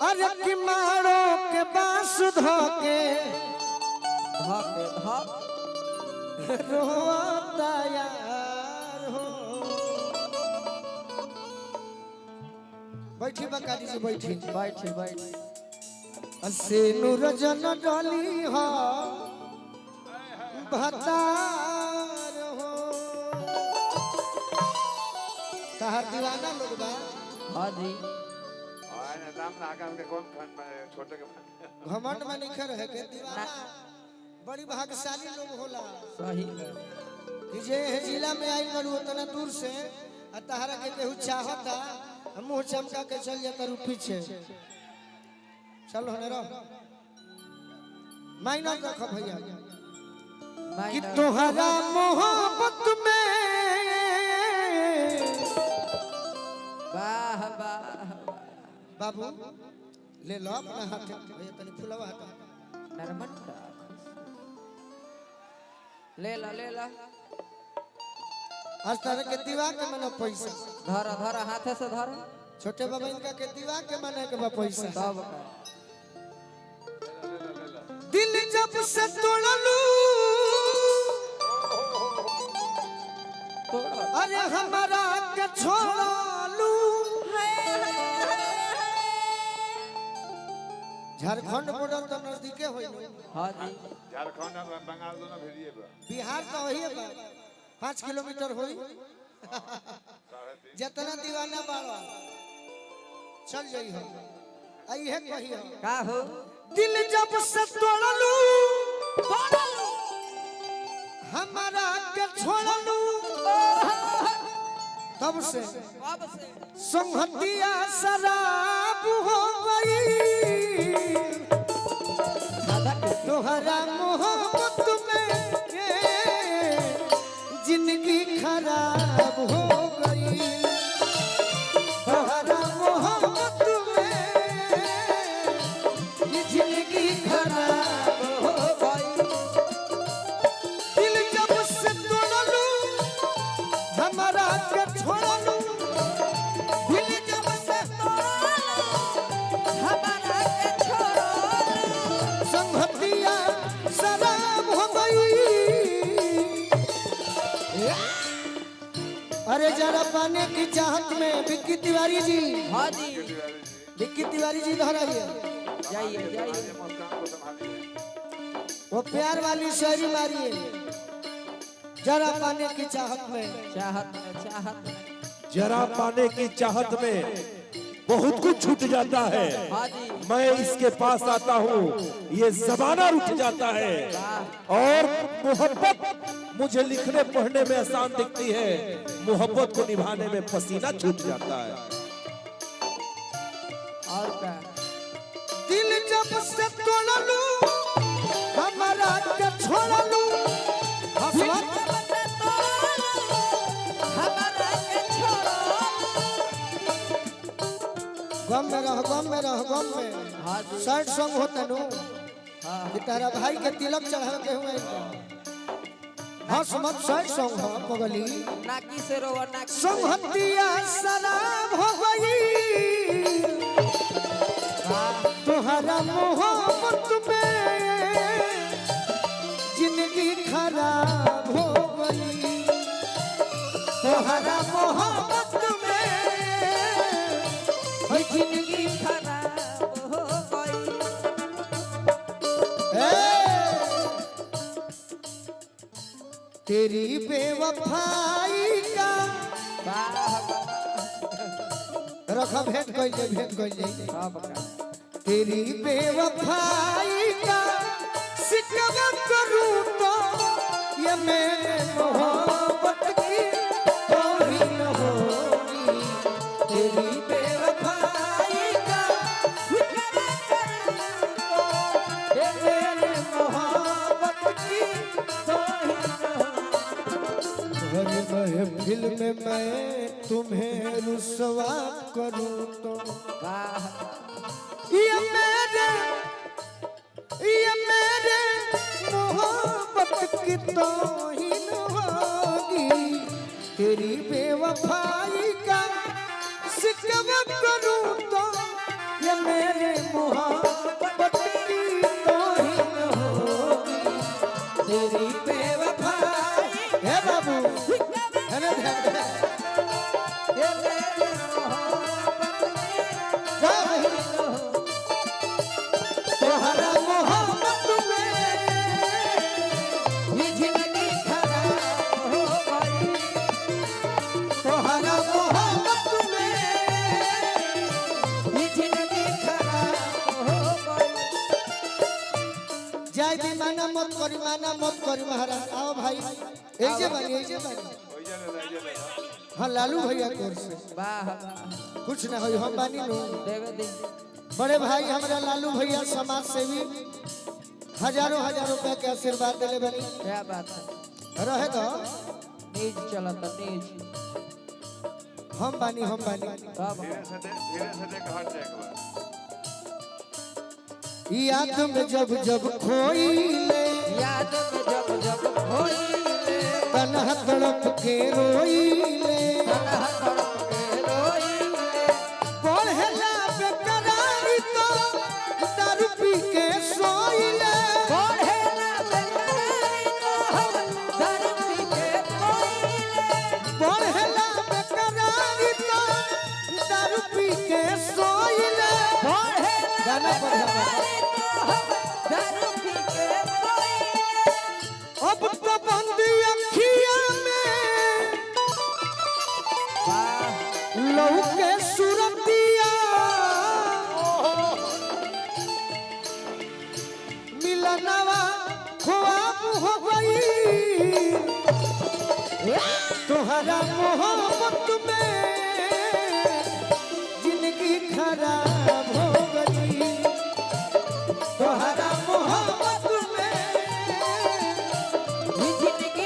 अरे कि मारो के बांस धोके रोता यार हो। बैठी बकाजी से बैठी बैठे बैठे से नूर जन डली हो भतार हो। तहार दीवाना लोग बा। हाँ जी छोटे के घमंड में नहीं रहे के दीवाना बड़ी भाग्यशाली लोग होला। सही कि जे जिला में आई बड़ू उतना दूर से तहरा के केहू चाहता मुंह चमका के चल जाता रू पीछे चल होने रहो माइनर रखो भैया कि तोहरा मोहब्बत में वाह वाह बाबू ले लो अपना हाथ भैया तनी फुलवा हटा नरमंडा ले ला आज तरह के दीवा के मनो पैसा धर हाथे से धर छोटे बाबा इनका के दीवा के मने के बा पैसा सब का दिल जब से तोड़लू तोड़ अरे हमारा के छोड़लू। झारखंड बॉर्डर तो नजदीके होई हाँ जी झारखंड और बंगाल दोनों भेड़िए बा। बिहार तो वही है 5 किलोमीटर होई जितना दीवाना बाड़ा चल जाई हो आई है कही हो का हो दिल जब से तोड़लू हमारा के छोड़लू तब से अब से संहतिया शराब हो गई तोहरा मोहब्बत में जिंदगी खराब हो गई। तोहरा मोहब्बत में जिंदगी खराब हो गई। दिल जब से तोड़लू हमारा के छोड़लू दिल जब से हमारा के छोड़ो संहतिया शराब हो गई। अरे जरा पाने की चाहत में विक्की तिवारी जी हाँ जी विक्की तिवारी जी इधर आइए जाइए मुस्कान को संभालिए। वो प्यार वाली शायरी मारिए जरा पाने की चाहत में। चाहत जरा पाने की चाहत में बहुत कुछ छूट जाता है। हाँ जी मैं इसके पास आता हूँ ये जमाना रुठ जाता है और मोहब्बत मुझे लिखने पढ़ने में आसान दिखती है मोहब्बत को निभाने में पसीना छूट जाता है। और क्या दिल जब से तोड़लू हमारा के छोड़लू हसमत हमारा के छोड़ो गम में रह गम में रह गम में हाँ जी सैड सॉन्ग होता नु हाँ कि तारा भाई के तिलक चढ़ा के हुए हसमत सैड सॉन्ग हो पगली नाकी से रोवा नाकी से। संहतिया शराब हो गई तोहरा मोहब्बत में जिंदगी खराब हो गई। तोहरा मोहब्बत में जिंदगी खराब हो गई तेरी बेवफाई का रखा भेंट कर तेरी बेवफाई का शिकवा करूं तो ये मेरे मोहब्बत की तौहीन होगी। तेरी बेवफाई का शिकवा करूं तो ये मेरे मोहब्बत की तौहीन होगी। हर महफिल में मैं तुम्हें रुसवा करूं तो ये मेरे मोहब्बत की तौहीन होगी। तेरी बेवफाई का शिकवा करूं तो ये मेरे तोहरा मोहब्बत में ये जिंदगी खराब हो गई। तोहरा मोहब्बत में ये जिंदगी खराब हो गई। जय दी माना मत करी महाराज। आओ भाई ऐसे बनी ओइ जले हाँ लालू भैया कोर से वाह वाह कुछ ना होई हम बानी लो। देवे दी बड़े भाई हमारा लालू भैया समाज सेवी हजारों रुपए के आशीर्वाद दिले बनी। क्या बात है। रहे दो नीच चलता नीच। हम बानी वाह वाह। धीरे से देख हट जाए एक बार याद में जब खोइले याद में जब खोइले तन्हा तड़प के रोइले तन्हा तड़प के रोइले पढ़ला बेकरारी तो दारू पी के सोइले पढ़ेला बेकरारी तो हम दारू पी के सोइले पढ़ला बेकरारी तो दारू पी के सोइले गाना पढ़ला दारू पी के सोइले अब तो बंदी अखिया में वाह लहू के सूरतिया मिलनवा ख्वाब हो गई तोहरा मोहब्बत में जिंदगी खराब हो गई तोहरा मोहब्बत में ये जिंदगी